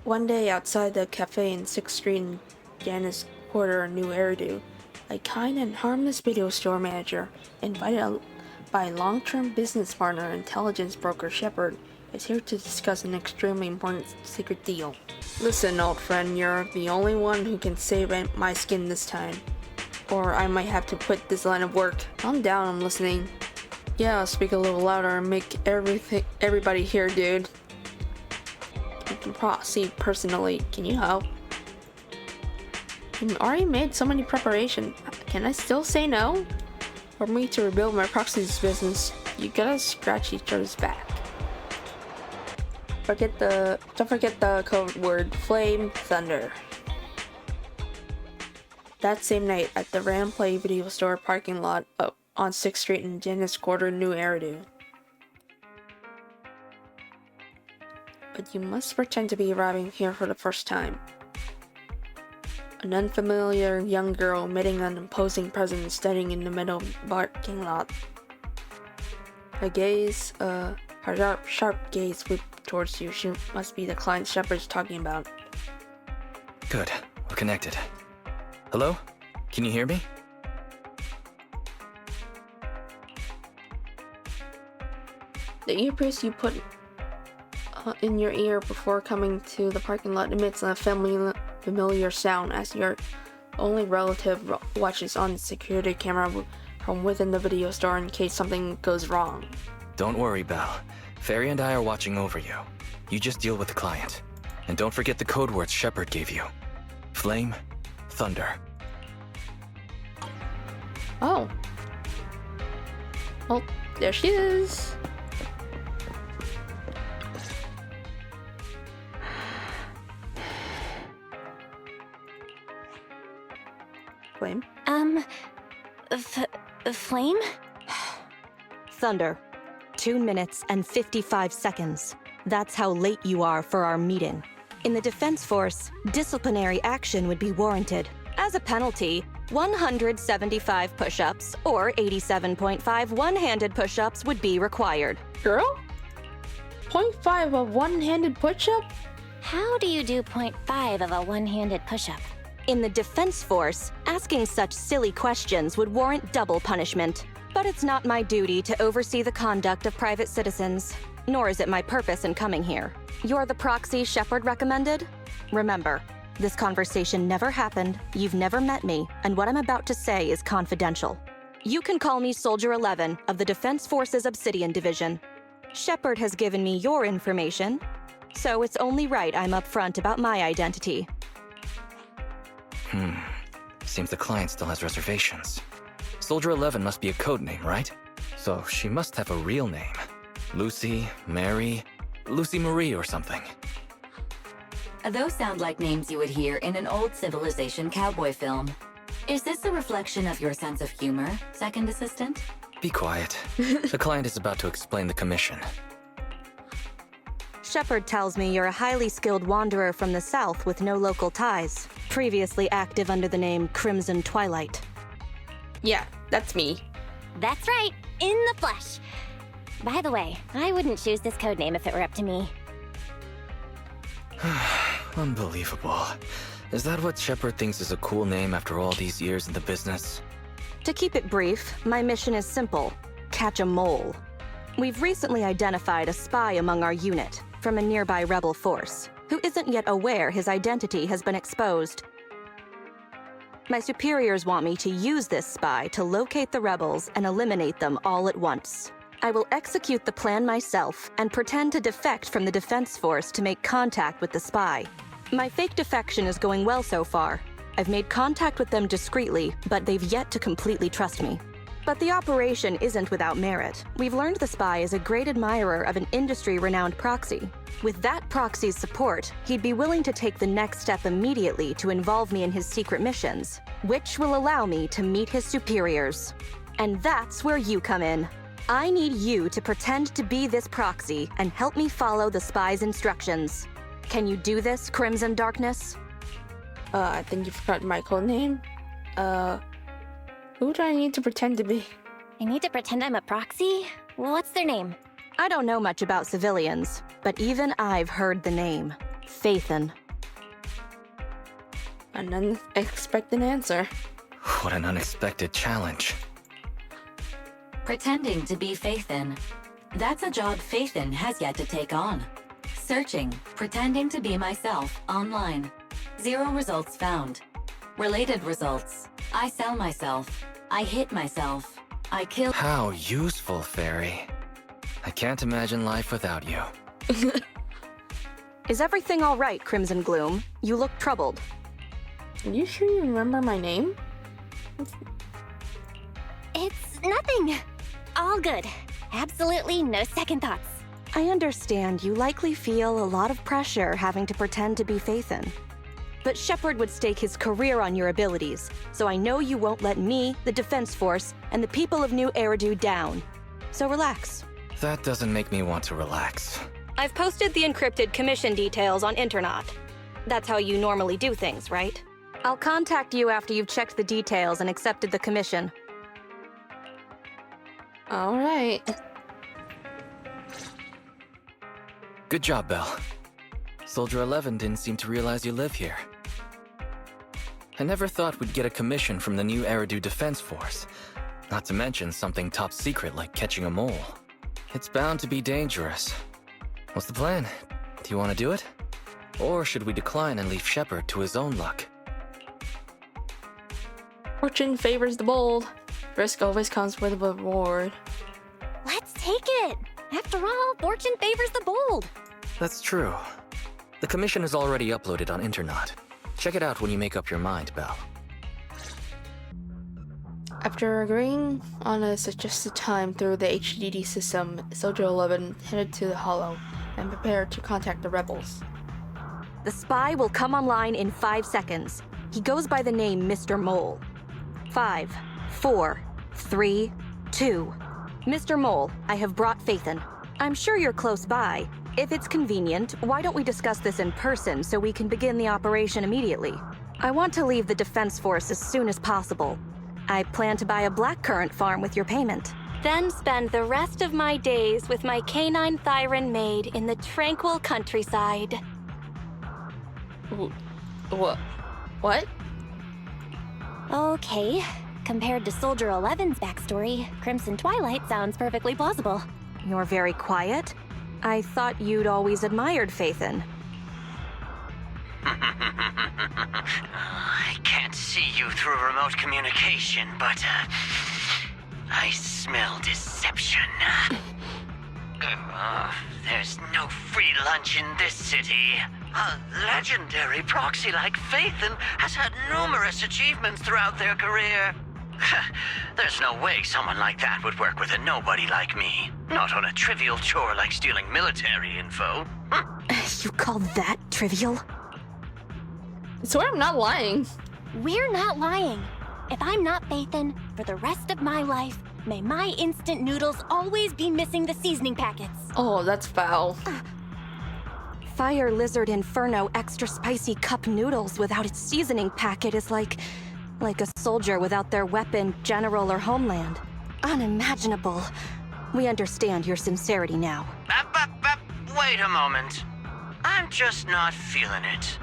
One day outside the cafe in 6th Street in Janice Quarter, New Eridu, a kind and harmless video store manager, invited by long-term business partner intelligence broker Shepard, is here to discuss an extremely important secret deal. Listen, old friend, you're the only one who can save my skin this time. Or I might have to quit this line of work. Calm down, I'm listening. Yeah, I'll speak a little louder and make everybody hear, dude. You can proceed personally. Can you help? I've already made so many preparations. Can I still say no? For me to rebuild my proxies business, you gotta scratch each other's back. Don't forget the code word Flame Thunder. That same night at the Random Play video store parking lot on 6th Street in Janice Quarter, New Eridu. But you must pretend to be arriving here for the first time. An unfamiliar young girl emitting an imposing presence standing in the middle parking lot. Her sharp gaze whipped towards you. She must be the client Shepard's talking about. Good, we're connected. Hello? Can you hear me? The earpiece you put in your ear before coming to the parking lot emits a familiar sound as your only relative watches on the security camera from within the video store in case something goes wrong. Don't worry, Belle. Fairy and I are watching over you. You just deal with the client. And don't forget the code words Shepard gave you. Flame, Thunder. Oh. Well, there she is. Flame? Flame? Thunder. 2 minutes and 55 seconds. That's how late you are for our meeting. In the Defense Force, disciplinary action would be warranted. As a penalty, 175 push-ups or 87.5 one-handed push-ups would be required. Girl? 0.5 of one-handed push-up? How do you do 0.5 of a one-handed push-up? In the Defense Force, asking such silly questions would warrant double punishment. But it's not my duty to oversee the conduct of private citizens, nor is it my purpose in coming here. You're the proxy Shepard recommended? Remember, this conversation never happened, you've never met me, and what I'm about to say is confidential. You can call me Soldier 11 of the Defense Force's Obsidian Division. Shepard has given me your information, so it's only right I'm upfront about my identity. Seems the client still has reservations. Soldier 11 must be a code name, right? So she must have a real name. Lucy, Mary, Lucy Marie or something. Those sound like names you would hear in an old civilization cowboy film. Is this a reflection of your sense of humor, second assistant? Be quiet. The client is about to explain the commission. Shepard tells me you're a highly skilled wanderer from the south with no local ties, previously active under the name Crimson Twilight. Yeah, that's me. That's right, in the flesh. By the way, I wouldn't choose this codename if it were up to me. Unbelievable. Is that what Shepard thinks is a cool name after all these years in the business? To keep it brief, my mission is simple: catch a mole. We've recently identified a spy among our unit from a nearby rebel force who isn't yet aware his identity has been exposed. My superiors want me to use this spy to locate the rebels and eliminate them all at once. I will execute the plan myself and pretend to defect from the Defense Force to make contact with the spy. My fake defection is going well so far. I've made contact with them discreetly, but they've yet to completely trust me. But the operation isn't without merit. We've learned the spy is a great admirer of an industry-renowned proxy. With that proxy's support, he'd be willing to take the next step immediately to involve me in his secret missions, which will allow me to meet his superiors. And that's where you come in. I need you to pretend to be this proxy and help me follow the spy's instructions. Can you do this, Crimson Darkness? I think you forgot my code name. Who do I need to pretend to be? I need to pretend I'm a proxy? What's their name? I don't know much about civilians, but even I've heard the name. Phaethon. An unexpected answer. What an unexpected challenge. Pretending to be Phaethon. That's a job Phaethon has yet to take on. Searching, pretending to be myself online. 0 results found. Related results. I sell myself. I hit myself. I kill. How useful, Fairy. I can't imagine life without you. Is everything all right, Crimson Gloom? You look troubled. Are you sure you remember my name? It's nothing. All good. Absolutely no second thoughts. I understand you likely feel a lot of pressure having to pretend to be Phaethon. But Shepard would stake his career on your abilities, so I know you won't let me, the Defense Force, and the people of New Eridu down. So relax. That doesn't make me want to relax. I've posted the encrypted commission details on Internet. That's how you normally do things, right? I'll contact you after you've checked the details and accepted the commission. Alright. Good job, Belle. Soldier 11 didn't seem to realize you live here. I never thought we'd get a commission from the New Eridu Defense Force. Not to mention something top secret like catching a mole. It's bound to be dangerous. What's the plan? Do you want to do it? Or should we decline and leave Shepard to his own luck? Fortune favors the bold. Risk always comes with a reward. Let's take it. After all, fortune favors the bold. That's true. The commission is already uploaded on Internet. Check it out when you make up your mind, Belle. After agreeing on a suggested time through the HDD system, Soldier 11 headed to the Hollow and prepared to contact the rebels. The spy will come online in 5 seconds. He goes by the name Mr. Mole. 5, 4, 3, 2. Mr. Mole, I have brought Phaethon. I'm sure you're close by. If it's convenient, why don't we discuss this in person so we can begin the operation immediately? I want to leave the Defense Force as soon as possible. I plan to buy a blackcurrant farm with your payment. Then spend the rest of my days with my canine Thyron maid in the tranquil countryside. What? What? Okay. Compared to Soldier 11's backstory, Crimson Twilight sounds perfectly plausible. You're very quiet. I thought you'd always admired Phaethon. I can't see you through remote communication, but I smell deception. There's no free lunch in this city. A legendary proxy like Phaethon has had numerous achievements throughout their career. There's no way someone like that would work with a nobody like me. Not on a trivial chore like stealing military info. You call that trivial? I swear I'm not lying. We're not lying. If I'm not Phaethon, for the rest of my life, may my instant noodles always be missing the seasoning packets. Oh, that's foul. Fire Lizard Inferno extra spicy cup noodles without its seasoning packet is like a soldier without their weapon, general, or homeland. Unimaginable. We understand your sincerity now. Wait a moment. I'm just not feeling it.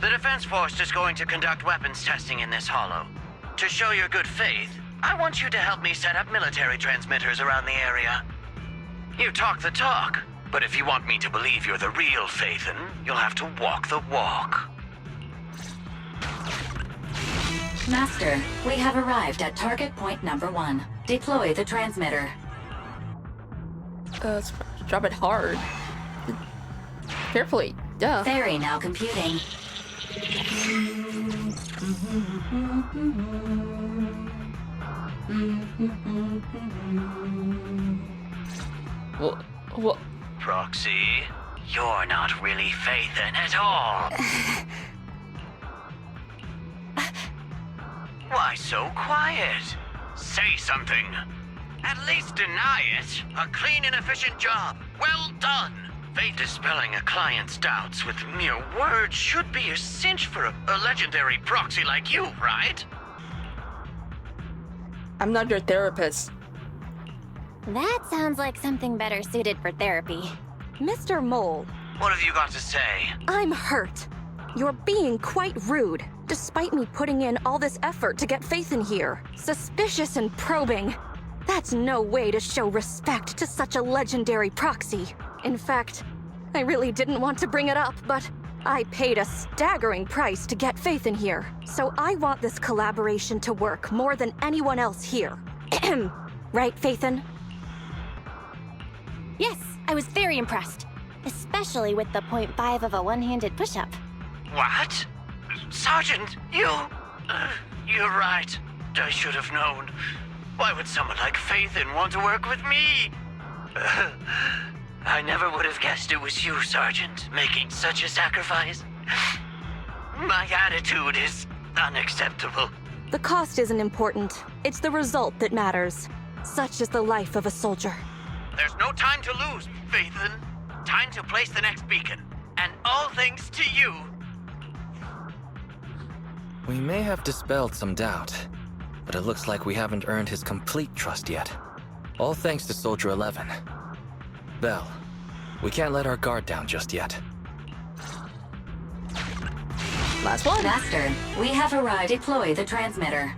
The Defense Force is going to conduct weapons testing in this hollow. To show your good faith, I want you to help me set up military transmitters around the area. You talk the talk, but if you want me to believe you're the real Phaethon, you'll have to walk the walk. Master, we have arrived at target point number 1. Deploy the transmitter. Let's drop it hard. Carefully. Duh. Fairy now computing. What? Proxy, you're not really Phaethon at all. Why so quiet? Say something. At least deny it. A clean and efficient job. Well done. Fate dispelling a client's doubts with mere words should be a cinch for a legendary proxy like you, right? I'm not your therapist. That sounds like something better suited for therapy. Mr. Mole, What have you got to say? I'm hurt. You're being quite rude, despite me putting in all this effort to get Faith in here. Suspicious and probing. That's no way to show respect to such a legendary proxy. In fact, I really didn't want to bring it up, but I paid a staggering price to get Faith in here. So I want this collaboration to work more than anyone else here. Right, Faithin? Yes, I was very impressed. Especially with the 0.5 of a one-handed push-up. What? Sergeant, you... you're right. I should have known. Why would someone like Faithin want to work with me? I never would have guessed it was you, Sergeant, making such a sacrifice. My attitude is unacceptable. The cost isn't important. It's the result that matters. Such is the life of a soldier. There's no time to lose, Faithin. Time to place the next beacon. And all thanks to you. We may have dispelled some doubt, but it looks like we haven't earned his complete trust yet. All thanks to Soldier 11. Bell, we can't let our guard down just yet. Last one. Master, we have arrived. Deploy the transmitter.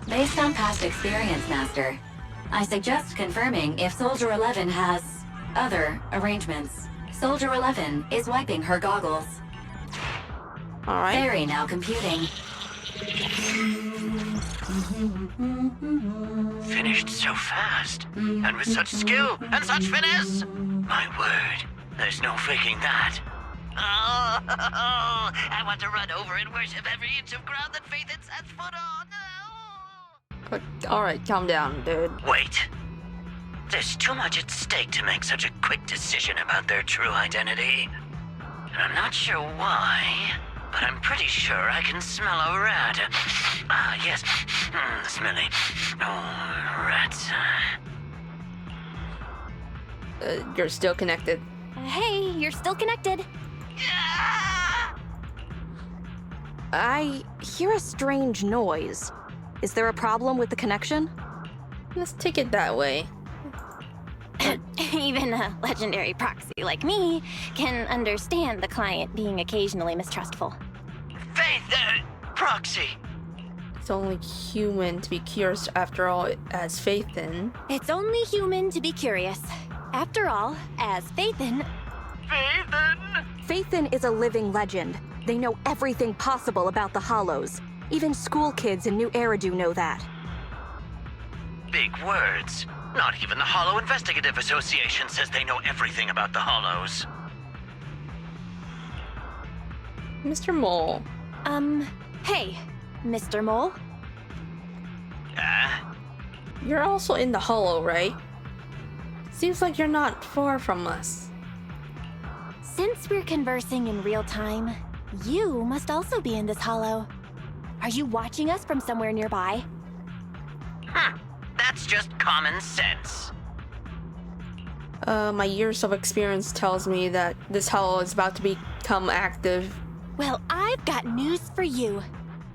Based on past experience, Master, I suggest confirming if Soldier 11 has other arrangements. Soldier 11 is wiping her goggles. Alright. Fairy now computing. Finished so fast. And with such skill and such finesse. My word, there's no faking that. Oh, I want to run over and worship every inch of ground that Faithin sets foot on. Alright, calm down, dude. Wait. There's too much at stake to make such a quick decision about their true identity. And I'm not sure why, but I'm pretty sure I can smell a rat. Ah, yes. Smelly. Oh, rats. You're still connected. Hey, you're still connected. I hear a strange noise. Is there a problem with the connection? Let's take it that way. Even a legendary proxy like me can understand the client being occasionally mistrustful. Faith, proxy. It's only human to be curious after all, as Faithin. It's only human to be curious. After all, as Faithin, Faithin? Faithin is a living legend. They know everything possible about the Hollows. Even school kids in New Eridu know that. Big words. Not even the Hollow Investigative Association says they know everything about the Hollows. Mr. Mole. hey, Mr. Mole. You're also in the Hollow, right? Seems like you're not far from us. Since we're conversing in real time, you must also be in this hollow. Are you watching us from somewhere nearby? That's just common sense. My years of experience tells me that this hollow is about to become active. Well, I've got news for you.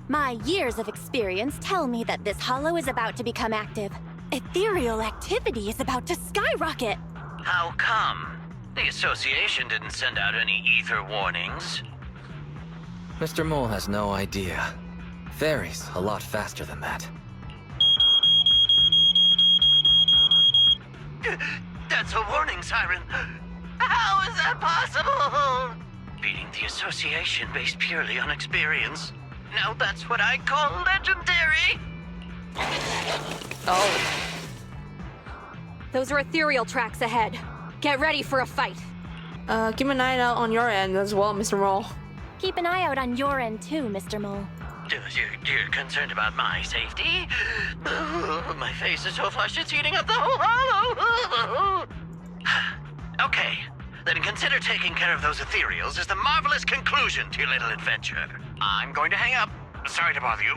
My years of experience tell me that this hollow is about to become active. Ethereal activity is about to skyrocket. How come? The association didn't send out any ether warnings. Mr. Mole has no idea. Fairies a lot faster than that. That's a warning siren. How is that possible? Beating the association based purely on experience. Now that's what I call legendary. Oh. Those are ethereal tracks ahead. Get ready for a fight. Keep an eye out on your end as well, Mr. Mole. Keep an eye out on your end too, Mr. Mole. You're concerned about my safety? My face is so flushed it's eating up the whole hollow. Okay, then consider taking care of those ethereals as the marvelous conclusion to your little adventure. I'm going to hang up. Sorry to bother you.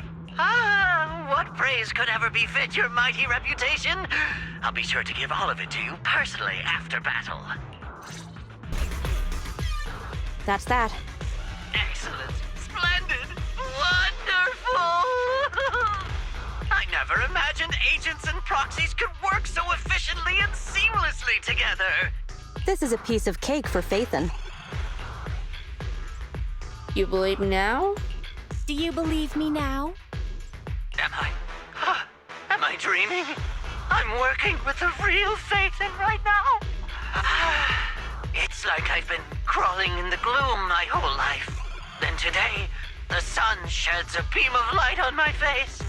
What praise could ever befit your mighty reputation? I'll be sure to give all of it to you personally after battle. That's that. Excellent. Splendid. Wonderful. I never imagined agents and proxies could work so efficiently and seamlessly together. This is a piece of cake for Phaethon. You believe me now? Do you believe me now? Am I dreaming? I'm working with a real Phaethon right now. It's like I've been crawling in the gloom my whole life. Then today, the sun sheds a beam of light on my face.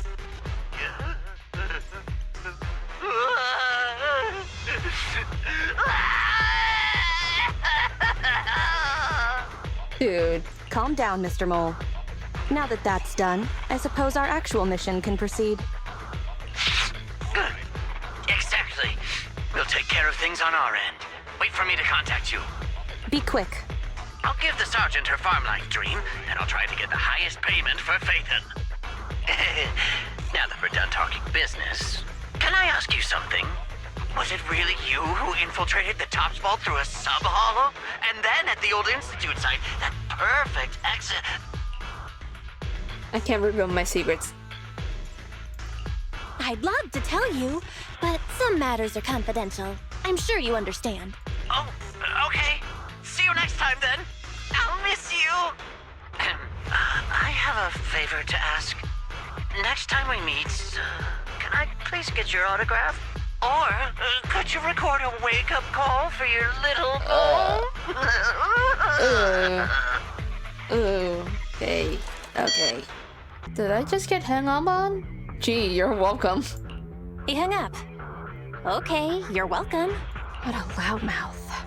Dude. Calm down, Mr. Mole. Now that that's done, I suppose our actual mission can proceed. Good. Exactly. We'll take care of things on our end. Wait for me to contact you. Be quick. I'll give the sergeant her farm life dream, and I'll try to get the highest payment for Phaethon. Now that we're done talking business, can I ask you something? Was it really you who infiltrated the Topps vault through a sub-hollow? And then at the old Institute site, that perfect exit... I can't reveal my secrets. I'd love to tell you, but some matters are confidential. I'm sure you understand. Oh, okay. See you next time, then. I'll miss you. I have a favor to ask. Next time we meet, can I please get your autograph? Or could you record a wake-up call for your little boy? Okay. Did I just get hung up on? Gee, you're welcome. He hung up. Okay, you're welcome. What a loudmouth.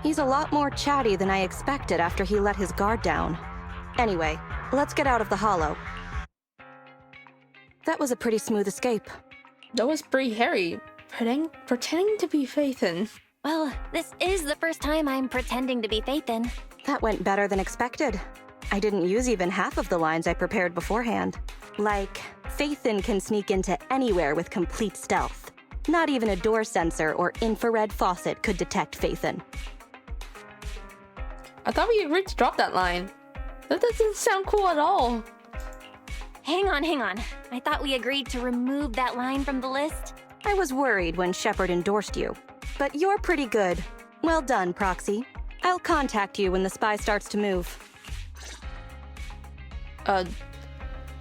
He's a lot more chatty than I expected after he let his guard down. Anyway, let's get out of the hollow. That was a pretty smooth escape. That was pretty hairy. Pretending to be Phaethon. Well, this is the first time I'm pretending to be Phaethon. That went better than expected. I didn't use even half of the lines I prepared beforehand. Like, Phaethon can sneak into anywhere with complete stealth. Not even a door sensor or infrared faucet could detect Phaethon. I thought we agreed to drop that line. That doesn't sound cool at all. Hang on. I thought we agreed to remove that line from the list. I was worried when Shepard endorsed you. But you're pretty good. Well done, Proxy. I'll contact you when the spy starts to move.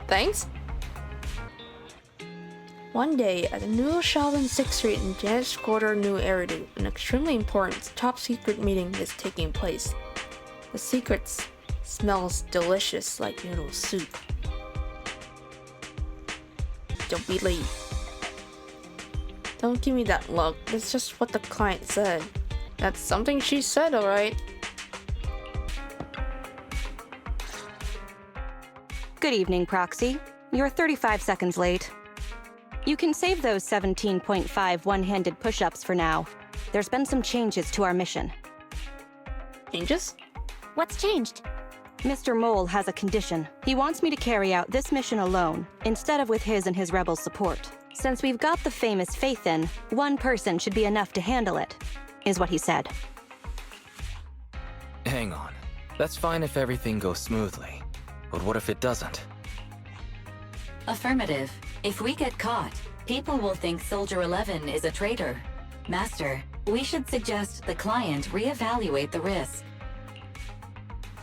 Thanks? One day, at the new shop in 6th Street in Janet's quarter, New Eridu, an extremely important top-secret meeting is taking place. The secret smells delicious like noodle soup. Don't be late. Don't give me that look. That's just what the client said. That's something she said, alright. Good evening, Proxy. You're 35 seconds late. You can save those 17.5 one-handed push-ups for now. There's been some changes to our mission. Changes? What's changed? Mr. Mole has a condition. He wants me to carry out this mission alone, instead of with his and his rebel support. Since we've got the famous Phaethon, one person should be enough to handle it, is what he said. Hang on. That's fine if everything goes smoothly. But what if it doesn't? Affirmative. If we get caught, people will think Soldier 11 is a traitor. Master, we should suggest the client reevaluate the risk.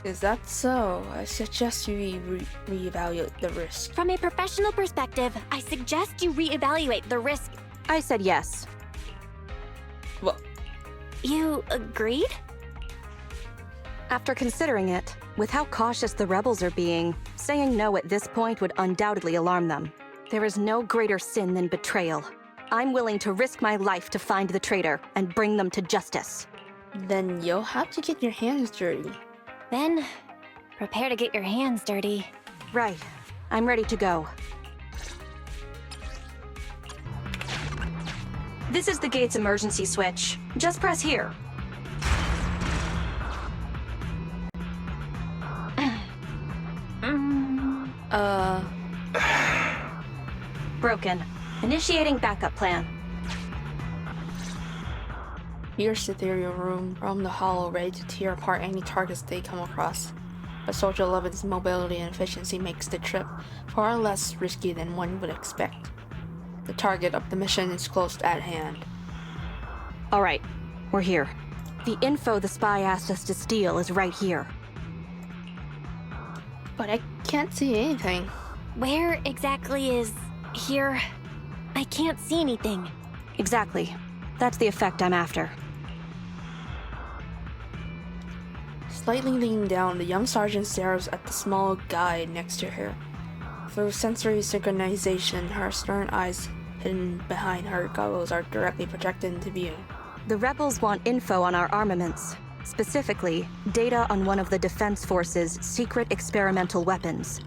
Is that so? I suggest you reevaluate the risk. From a professional perspective, I suggest you reevaluate the risk. I said yes. What? You agreed? After considering it, with how cautious the rebels are being, saying no at this point would undoubtedly alarm them. There is no greater sin than betrayal. I'm willing to risk my life to find the traitor and bring them to justice. Then you'll have to get your hands dirty. Then, prepare to get your hands dirty. Right. I'm ready to go. This is the gate's emergency switch. Just press here. Broken. Initiating backup plan. Here's the ethereal room from the hollow, ready to tear apart any targets they come across. But Soldier 11's mobility and efficiency makes the trip far less risky than one would expect. The target of the mission is close at hand. All right, we're here. The info the spy asked us to steal is right here. But I can't see anything. Where exactly is here? I can't see anything. Exactly. That's the effect I'm after. Slightly leaning down, the young sergeant stares at the small guy next to her. Through sensory synchronization, her stern eyes hidden behind her goggles are directly projected into view. The rebels want info on our armaments. Specifically, data on one of the Defense Force's secret experimental weapons.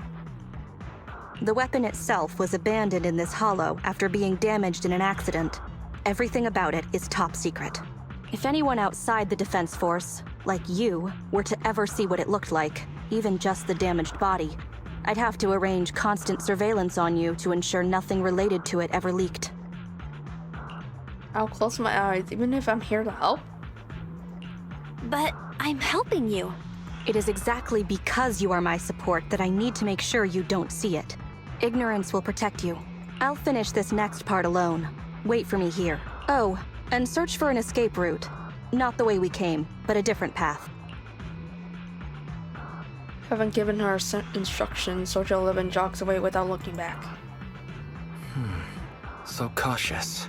The weapon itself was abandoned in this hollow after being damaged in an accident. Everything about it is top secret. If anyone outside the Defense Force, like you, were to ever see what it looked like, even just the damaged body, I'd have to arrange constant surveillance on you to ensure nothing related to it ever leaked. I'll close my eyes, even if I'm here to help. But I'm helping you. It is exactly because you are my support that I need to make sure you don't see it. Ignorance will protect you. I'll finish this next part alone. Wait for me here. Oh, and search for an escape route. Not the way we came, but a different path. Having given her instructions, Soldier 11 jogs away without looking back. So cautious.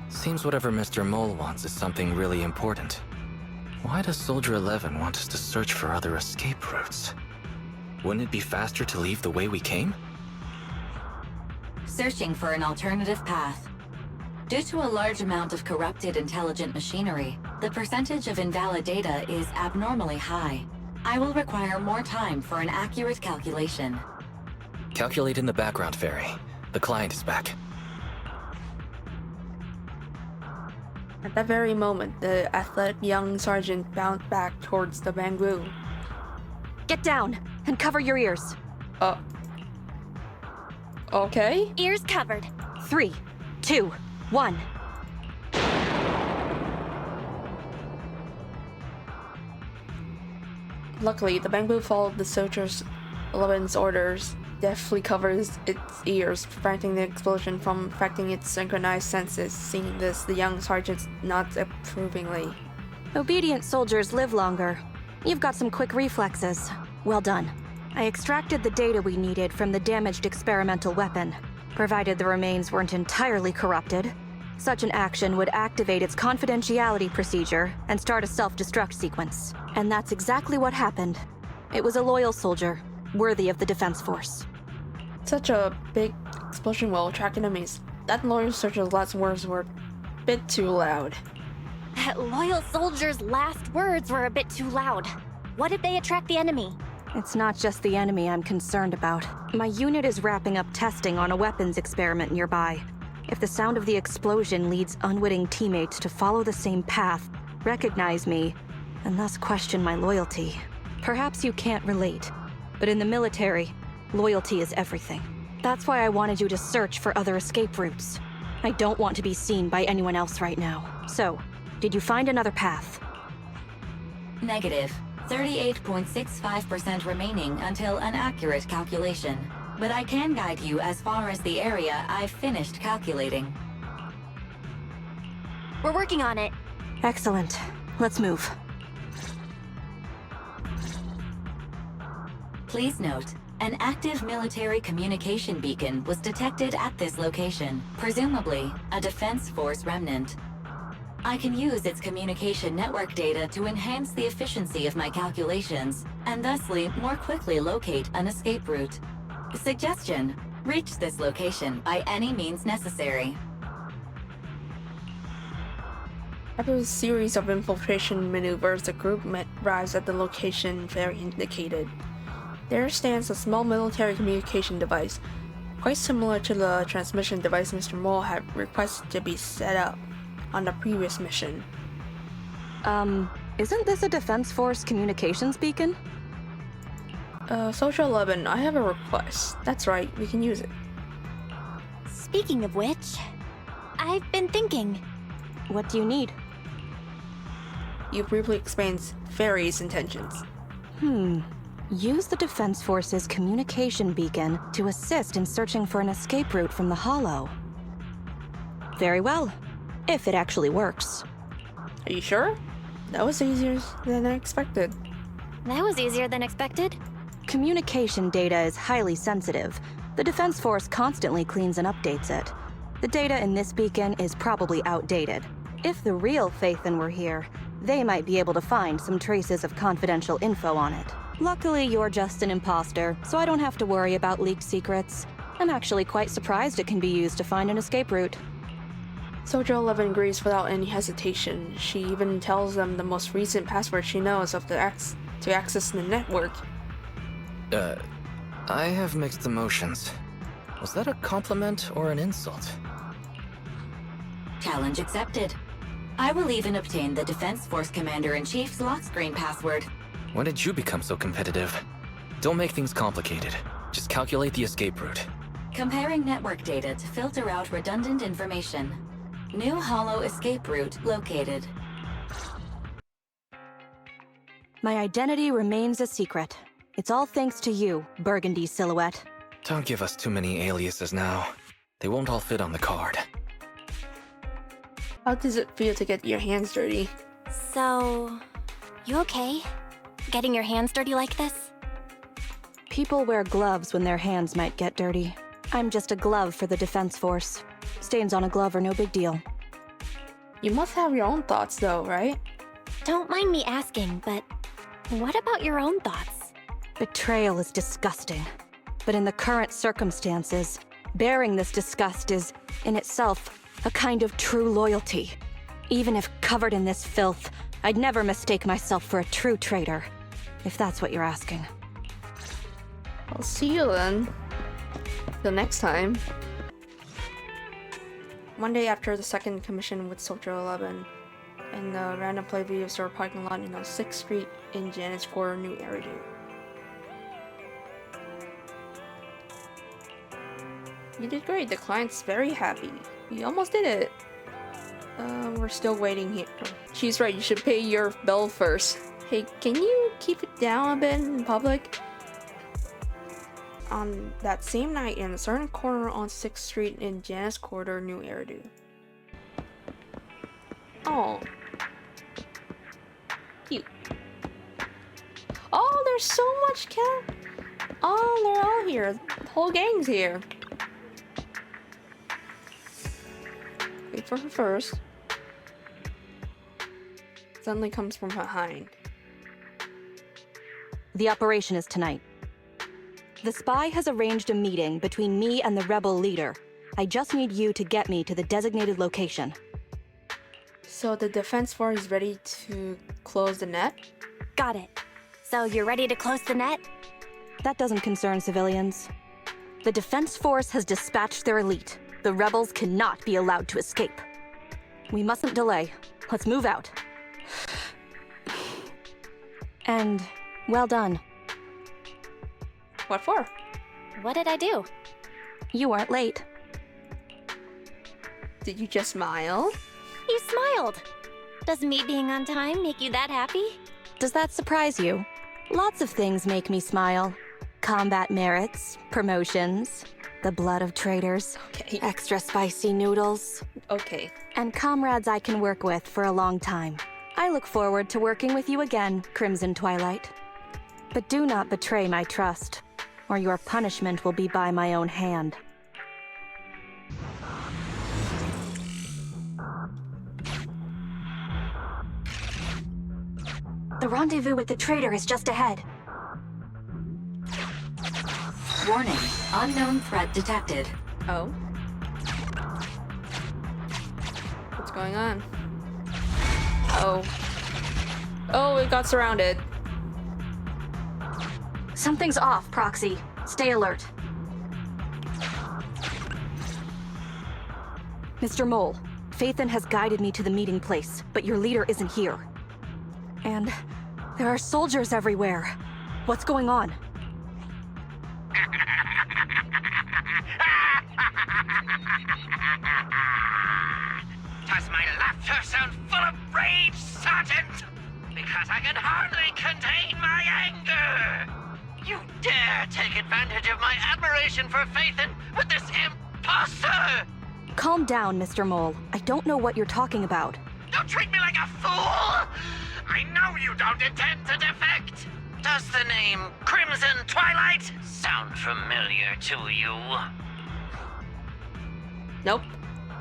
Seems whatever Mr. Mole wants is something really important. Why does Soldier 11 want us to search for other escape routes? Wouldn't it be faster to leave the way we came? Searching for an alternative path. Due to a large amount of corrupted intelligent machinery, the percentage of invalid data is abnormally high. I will require more time for an accurate calculation. Calculate in the background, Fairy. The client is back. At that very moment, the athletic young sergeant bounced back towards the bamboo. Get down and cover your ears. Okay? Ears covered. 3, 2, 1. Luckily, the bamboo followed the Soldier 11's orders, deftly covers its ears, preventing the explosion from affecting its synchronized senses. Seeing this, the young sergeant nods approvingly. Obedient soldiers live longer. You've got some quick reflexes. Well done. I extracted the data we needed from the damaged experimental weapon. Provided the remains weren't entirely corrupted, such an action would activate its confidentiality procedure and start a self-destruct sequence. And that's exactly what happened. It was a loyal soldier, worthy of the Defense Force. Such a big explosion will attract enemies. That loyal soldier's last words were a bit too loud. That loyal soldier's last words were a bit too loud. What if they attract the enemy? It's not just the enemy I'm concerned about. My unit is wrapping up testing on a weapons experiment nearby. If the sound of the explosion leads unwitting teammates to follow the same path, recognize me, and thus question my loyalty. Perhaps you can't relate, but in the military, loyalty is everything. That's why I wanted you to search for other escape routes. I don't want to be seen by anyone else right now. So, did you find another path? Negative. 38.65% remaining until an accurate calculation. But I can guide you as far as the area I've finished calculating. We're working on it. Excellent. Let's move. Please note, an active military communication beacon was detected at this location, presumably a Defense Force remnant. I can use its communication network data to enhance the efficiency of my calculations, and thusly more quickly locate an escape route. Suggestion: reach this location by any means necessary. After a series of infiltration maneuvers, the group arrives at the location Fairy indicated. There stands a small military communication device, quite similar to the transmission device Mr. Mole had requested to be set up on the previous mission. Isn't this a Defense Force communications beacon? Soldier 11, I have a request. That's right, we can use it. Speaking of which, I've been thinking. What do you need? You briefly explains Fairy's intentions. Use the Defense Force's communication beacon to assist in searching for an escape route from the Hollow. Very well. If it actually works. Are you sure? That was easier than I expected. That was easier than expected. Communication data is highly sensitive. The Defense Force constantly cleans and updates it. The data in this beacon is probably outdated. If the real Phaethon were here, they might be able to find some traces of confidential info on it. Luckily, you're just an imposter, so I don't have to worry about leaked secrets. I'm actually quite surprised it can be used to find an escape route. Soldier 11 agrees without any hesitation. She even tells them the most recent password she knows of to access the network. I have mixed emotions. Was that a compliment or an insult? Challenge accepted. I will even obtain the Defense Force Commander-in-Chief's lock screen password. When did you become so competitive? Don't make things complicated. Just calculate the escape route. Comparing network data to filter out redundant information. New hollow escape route located. My identity remains a secret. It's all thanks to you, Burgundy Silhouette. Don't give us too many aliases now. They won't all fit on the card. How does it feel to get your hands dirty? So, you okay? Getting your hands dirty like this? People wear gloves when their hands might get dirty. I'm just a glove for the Defense Force. Stains on a glove are no big deal. You must have your own thoughts though, right? Don't mind me asking, but what about your own thoughts? Betrayal is disgusting. But in the current circumstances, bearing this disgust is, in itself, a kind of true loyalty. Even if covered in this filth, I'd never mistake myself for a true traitor, if that's what you're asking. I'll see you then. Till next time. One day after the second commission with Soldier 11, in the random play video store parking lot in 6th Street in Janet's Quarter, New Eridu. You did great. The client's very happy. You almost did it. We're still waiting here. She's right. You should pay your bill first. Hey, can you keep it down a bit in public? On that same night, in a certain corner on 6th Street in Janet's Quarter, New Eridu. Oh. Cute. Oh, there's so much cat. Oh, they're all here. The whole gang's here. Wait for her first. Suddenly comes from behind. The operation is tonight. The spy has arranged a meeting between me and the rebel leader. I just need you to get me to the designated location. So the defense force is ready to close the net? Got it. So you're ready to close the net? That doesn't concern civilians. The Defense Force has dispatched their elite. The rebels cannot be allowed to escape. We mustn't delay. Let's move out. And well done. What for? What did I do? You weren't late. Did you just smile? You smiled. Does me being on time make you that happy? Does that surprise you? Lots of things make me smile. Combat merits, promotions, the blood of traitors, Okay. extra spicy noodles, Okay. and comrades I can work with for a long time. I look forward to working with you again, Crimson Twilight. But do not betray my trust, or your punishment will be by my own hand. The rendezvous with the traitor is just ahead. Warning, unknown threat detected. Oh. What's going on? Oh. Oh, it got surrounded. Something's off, Proxy. Stay alert. Mr. Mole, Phaethon has guided me to the meeting place, but your leader isn't here. And there are soldiers everywhere. What's going on? Does my laughter sound full of rage, Sergeant? Because I can hardly contain my anger! You dare take advantage of my admiration for Phaethon with this imposter! Calm down, Mr. Mole. I don't know what you're talking about. Don't treat me like a fool! I know you don't intend to defect! Does the name Crimson Twilight sound familiar to you? Nope.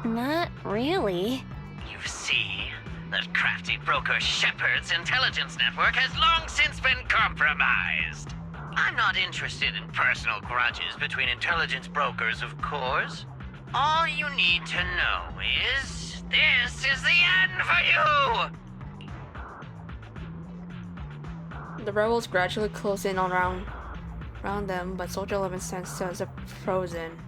Not really. You see, that crafty broker Shepard's intelligence network has long since been compromised. I'm not interested in personal grudges between intelligence brokers, of course. All you need to know is, this is the end for you! The rebels gradually close in around them, but Soldier 11 stands still as if frozen.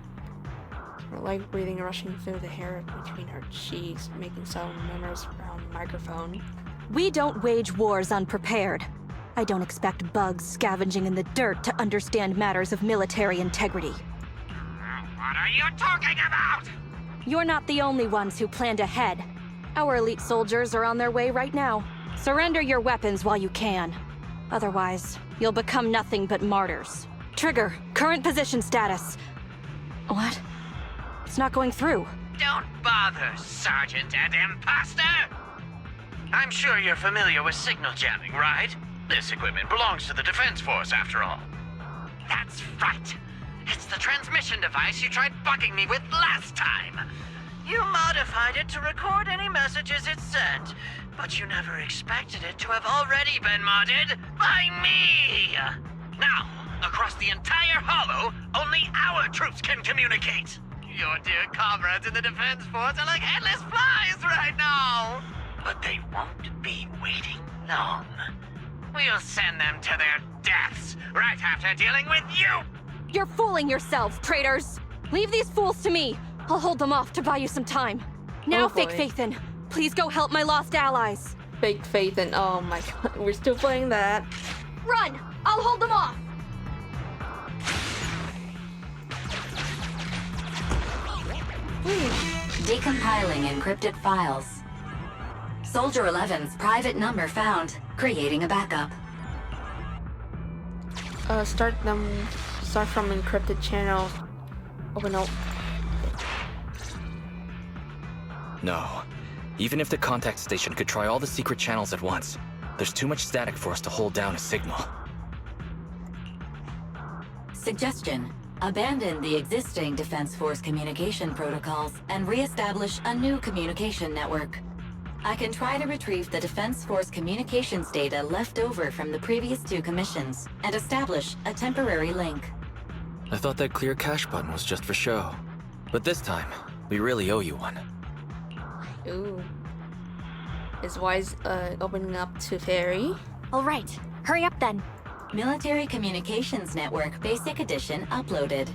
Her leg breathing rushing through the hair between her cheeks, making sound murmurs around the microphone. We don't wage wars unprepared. I don't expect bugs scavenging in the dirt to understand matters of military integrity. What are you talking about? You're not the only ones who planned ahead. Our elite soldiers are on their way right now. Surrender your weapons while you can. Otherwise, you'll become nothing but martyrs. Trigger, current position status. What? It's not going through. Don't bother, Sergeant and Imposter! I'm sure you're familiar with signal jamming, right? This equipment belongs to the Defense Force, after all. That's right. It's the transmission device you tried bugging me with last time. You modified it to record any messages it sent, but you never expected it to have already been modded by me! Now, across the entire Hollow, only our troops can communicate! Your dear comrades in the Defense Force are like headless flies right now! But they won't be waiting long. We'll send them to their deaths right after dealing with you! You're fooling yourselves, traitors! Leave these fools to me! I'll hold them off to buy you some time. Now, Oh, Fake boy. Faithin, please go help my lost allies. Fake faith and oh my god, we're still playing that. Run! I'll hold them off! Decompiling encrypted files. Soldier 11's private number found, creating a backup. Start from encrypted channel. Open up. No. Even if the contact station could try all the secret channels at once, there's too much static for us to hold down a signal. Suggestion: abandon the existing Defense Force communication protocols and re-establish a new communication network. I can try to retrieve the Defense Force communications data left over from the previous 2 commissions and establish a temporary link. I thought that clear cache button was just for show. But this time, we really owe you one. Ooh. Is Wise opening up to Fairy? All right, hurry up then. Military Communications Network Basic Edition uploaded.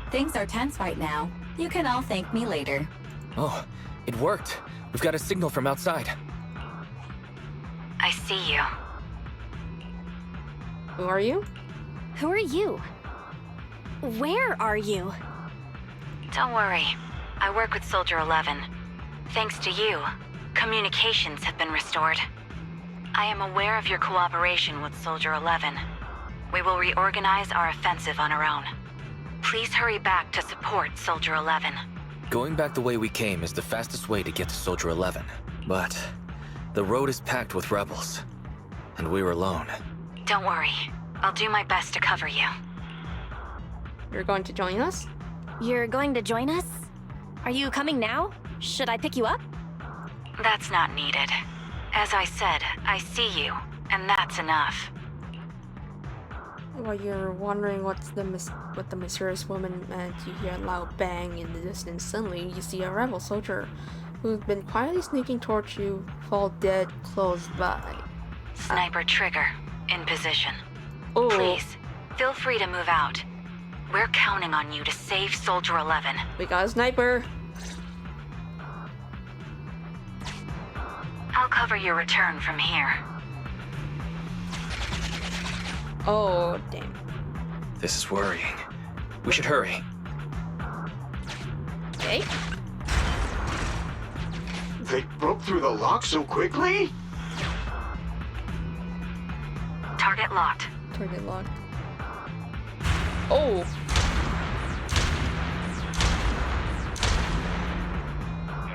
Things are tense right now. You can all thank me later. Oh, it worked. We've got a signal from outside. I see you. Who are you? Who are you? Where are you? Don't worry. I work with Soldier 11. Thanks to you, communications have been restored. I am aware of your cooperation with Soldier 11. We will reorganize our offensive on our own. Please hurry back to support Soldier 11. Going back the way we came is the fastest way to get to Soldier 11. But the road is packed with rebels. And we're alone. Don't worry. I'll do my best to cover you. You're going to join us? You're going to join us? Are you coming now? Should I pick you up? That's not needed. As I said, I see you, and that's enough. While you're wondering what the mysterious woman meant, you hear a loud bang in the distance. Suddenly, you see a rebel soldier who's been quietly sneaking towards you fall dead close by. Sniper trigger, in position. Oh, Please, feel free to move out. We're counting on you to save Soldier 11. we got a sniper. I'll cover your return from here. Oh, damn. This is worrying. We should hurry. Okay. They broke through the lock so quickly? Target locked. Target locked. Oh.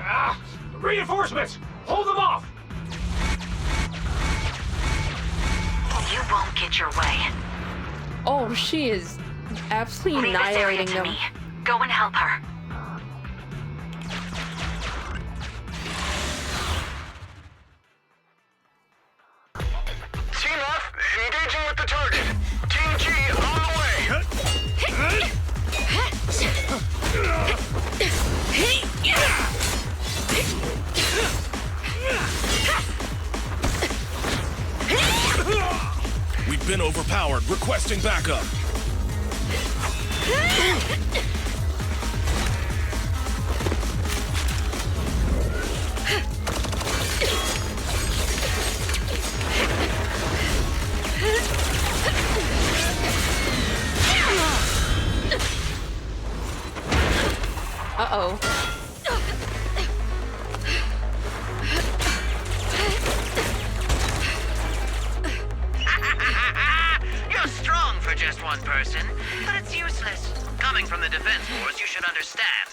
Ah! Reinforcements! Hold them off! won't get your way. Oh, she is absolutely Leave this area annihilating to them. me. Go and help her. Team F, engaging with the target. Team G, on the way. We've been overpowered. Requesting backup. Uh-oh. You're strong for just one person, but it's useless. Coming from the Defense Force, you should understand.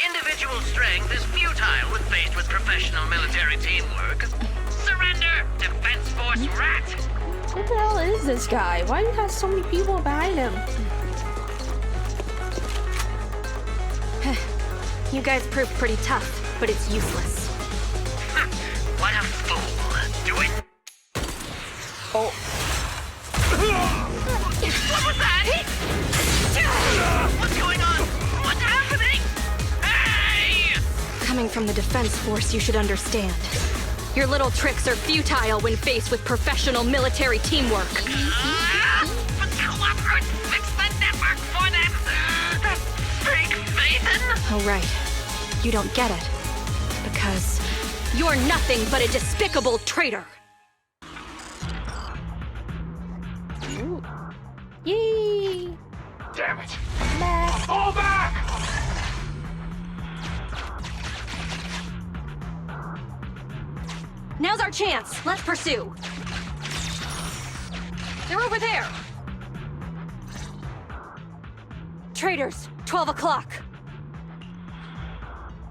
Individual strength is futile when faced with professional military teamwork. Surrender, Defense Force rat! What the hell is this guy? Why do you have so many people behind him? You guys proved pretty tough, but it's useless. What a fool. Do it. Oh, What was that? What's going on? What's happening? Hey! Coming from the Defense Force, you should understand. Your little tricks are futile when faced with professional military teamwork. But cooperate, fix the network for them. That fake Phaethon. Oh, right. You don't get it. Because you're nothing but a despicable traitor. yay! Damn it. Back. Fall back! Now's our chance. Let's pursue. They're over there. Traitors, 12 o'clock.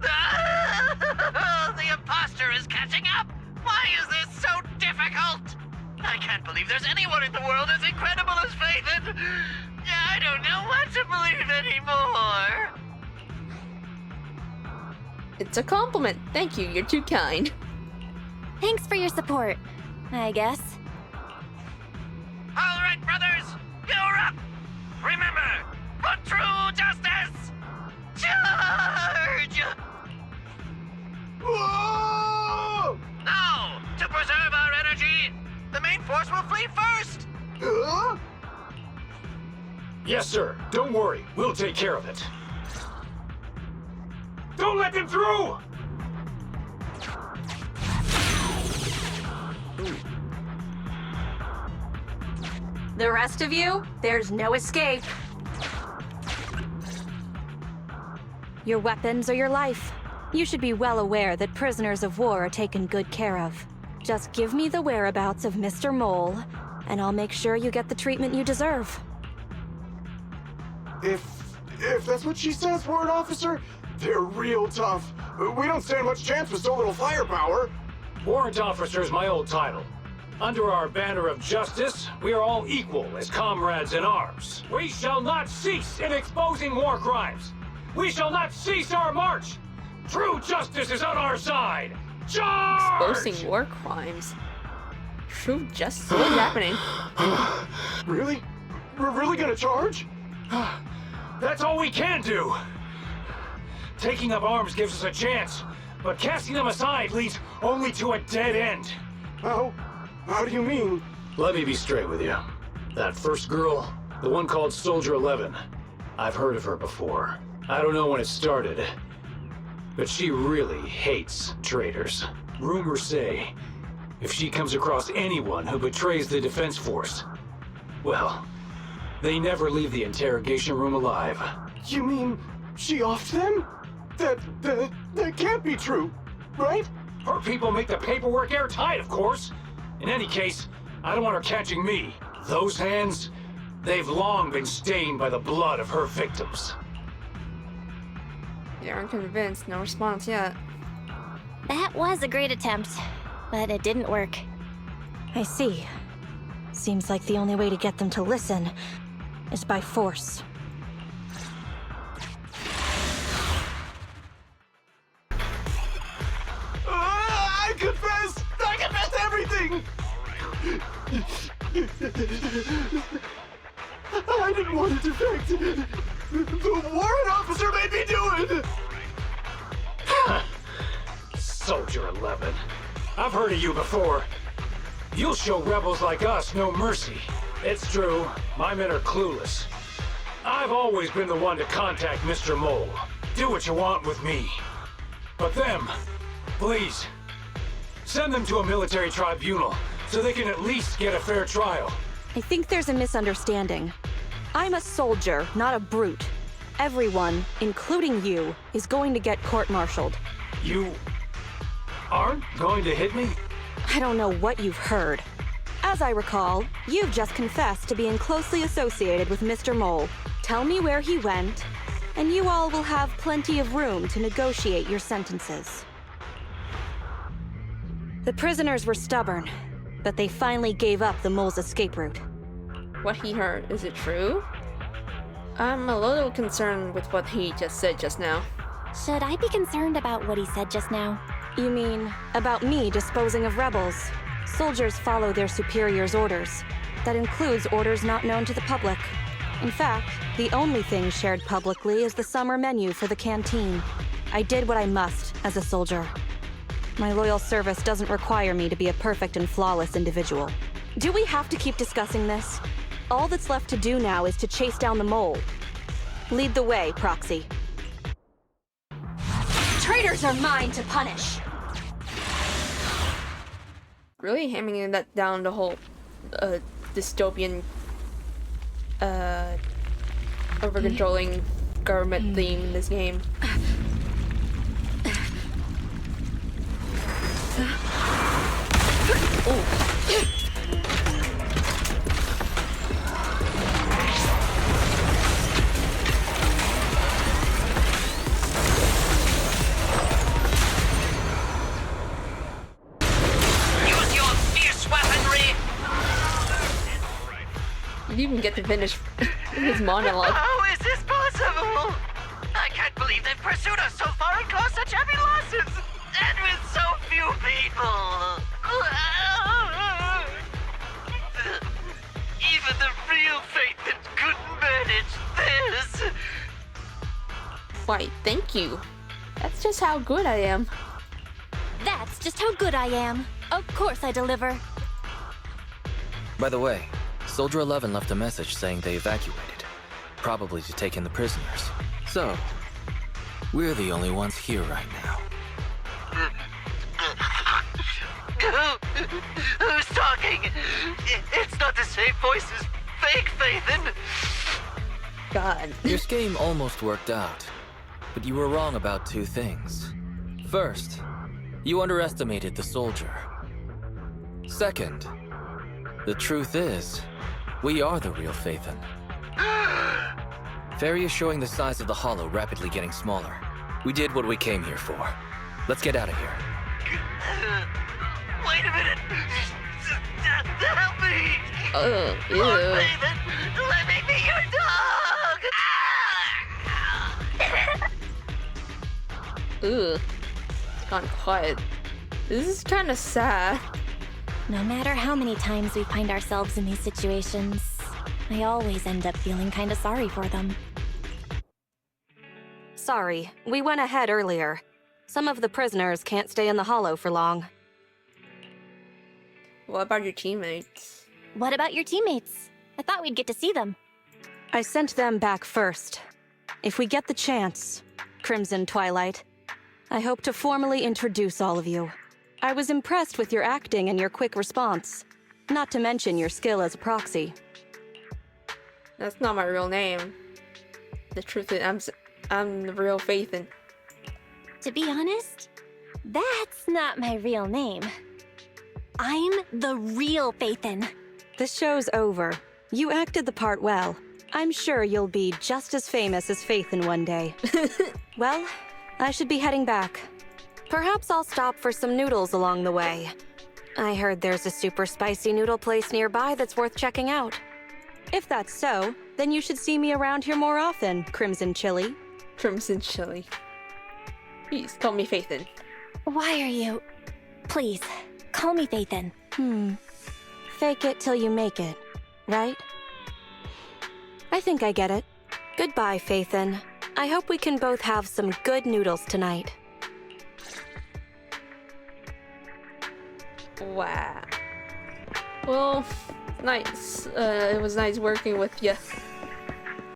The imposter is catching up! Why is this so difficult? I can't believe there's anyone in the world as incredible as Phaethon! I don't know what to believe anymore! It's a compliment. Thank you, you're too kind. Thanks for your support, I guess. Alright, brothers! You're up! Remember, for true justice! Charge! Whoa! Now, to preserve our energy, the main force will flee first! Huh? Yes, sir. Don't worry. We'll take care of it. Don't let them through! The rest of you, there's no escape. Your weapons or your life. You should be well aware that prisoners of war are taken good care of. Just give me the whereabouts of Mr. Mole, and I'll make sure you get the treatment you deserve. If that's what she says, Warrant Officer, they're real tough. We don't stand much chance with so little firepower. Warrant officer is my old title. Under our banner of justice, we are all equal as comrades in arms. We shall not cease in exposing war crimes. We shall not cease our march. True justice is on our side. Charge! Exposing war crimes. True justice. What's happening? Really? We're really gonna charge? That's all we can do. Taking up arms gives us a chance, but casting them aside leads only to a dead end. How do you mean? Let me be straight with you. That first girl, the one called Soldier 11, I've heard of her before. I don't know when it started, but she really hates traitors. Rumors say, if she comes across anyone who betrays the Defense Force, well, they never leave the interrogation room alive. You mean she offed them? That can't be true, right? Her people make the paperwork airtight, of course. In any case, I don't want her catching me. Those hands, they've long been stained by the blood of her victims. They aren't convinced. No response yet. That was a great attempt, but it didn't work. I see. Seems like the only way to get them to listen is by force. I confess! I confess everything! I didn't want to defect. The warrant officer made me do it! Soldier 11. I've heard of you before. You'll show rebels like us no mercy. It's true, my men are clueless. I've always been the one to contact Mr. Mole. Do what you want with me. But them, please, send them to a military tribunal so they can at least get a fair trial. I think there's a misunderstanding. I'm a soldier, not a brute. Everyone, including you, is going to get court-martialed. You aren't going to hit me? I don't know what you've heard. As I recall, you've just confessed to being closely associated with Mr. Mole. Tell me where he went, and you all will have plenty of room to negotiate your sentences. The prisoners were stubborn, but they finally gave up the Mole's escape route. What he heard, is it true? I'm a little concerned with what he just said just now. Should I be concerned about what he said just now? You mean, about me disposing of rebels? Soldiers follow their superiors' orders. That includes orders not known to the public. In fact, the only thing shared publicly is the summer menu for the canteen. I did what I must as a soldier. My loyal service doesn't require me to be a perfect and flawless individual. Do we have to keep discussing this? All that's left to do now is to chase down the Mole. Lead the way, Proxy. Traitors are mine to punish! Really hamming that down, the whole dystopian over-controlling government theme in this game. You didn't even get to finish his monologue. How is this possible? I can't believe they've pursued us so far and caused such heavy losses! And with so few people! Even the real Phaethon couldn't manage this! Why, thank you. That's just how good I am. That's just how good I am. Of course I deliver. By the way, Soldier 11 left a message saying they evacuated, probably to take in the prisoners. So, we're the only ones here right now. Who's talking? It's not the same voice as fake Phaethon! God. Your scheme almost worked out, but you were wrong about two things. First, you underestimated the soldier. Second, the truth is, we are the real Phaethon. Fairy is showing the size of the hollow rapidly getting smaller. We did what we came here for. Let's get out of here. Wait a minute! Help me! Ew. Lord Phaethon, let me be your dog! Ugh. It's gone quiet. This is kind of sad. No matter how many times we find ourselves in these situations, I always end up feeling kinda sorry for them. Sorry, we went ahead earlier. Some of the prisoners can't stay in the hollow for long. What about your teammates? What about your teammates? I thought we'd get to see them. I sent them back first. If we get the chance, Crimson Twilight, I hope to formally introduce all of you. I was impressed with your acting and your quick response, not to mention your skill as a proxy. That's not my real name. The truth is, I'm the real Phaethon. To be honest, that's not my real name. I'm the real Phaethon. This show's over. You acted the part well. I'm sure you'll be just as famous as Phaethon one day. Well, I should be heading back. Perhaps I'll stop for some noodles along the way. I heard there's a super spicy noodle place nearby that's worth checking out. If that's so, then you should see me around here more often, Crimson Chili. Crimson Chili. Please, call me Faithin. Why are you... Please, call me Faithin. Fake it till you make it, right? I think I get it. Goodbye, Faithin. I hope we can both have some good noodles tonight. Wow. Well, nice. It was nice working with you.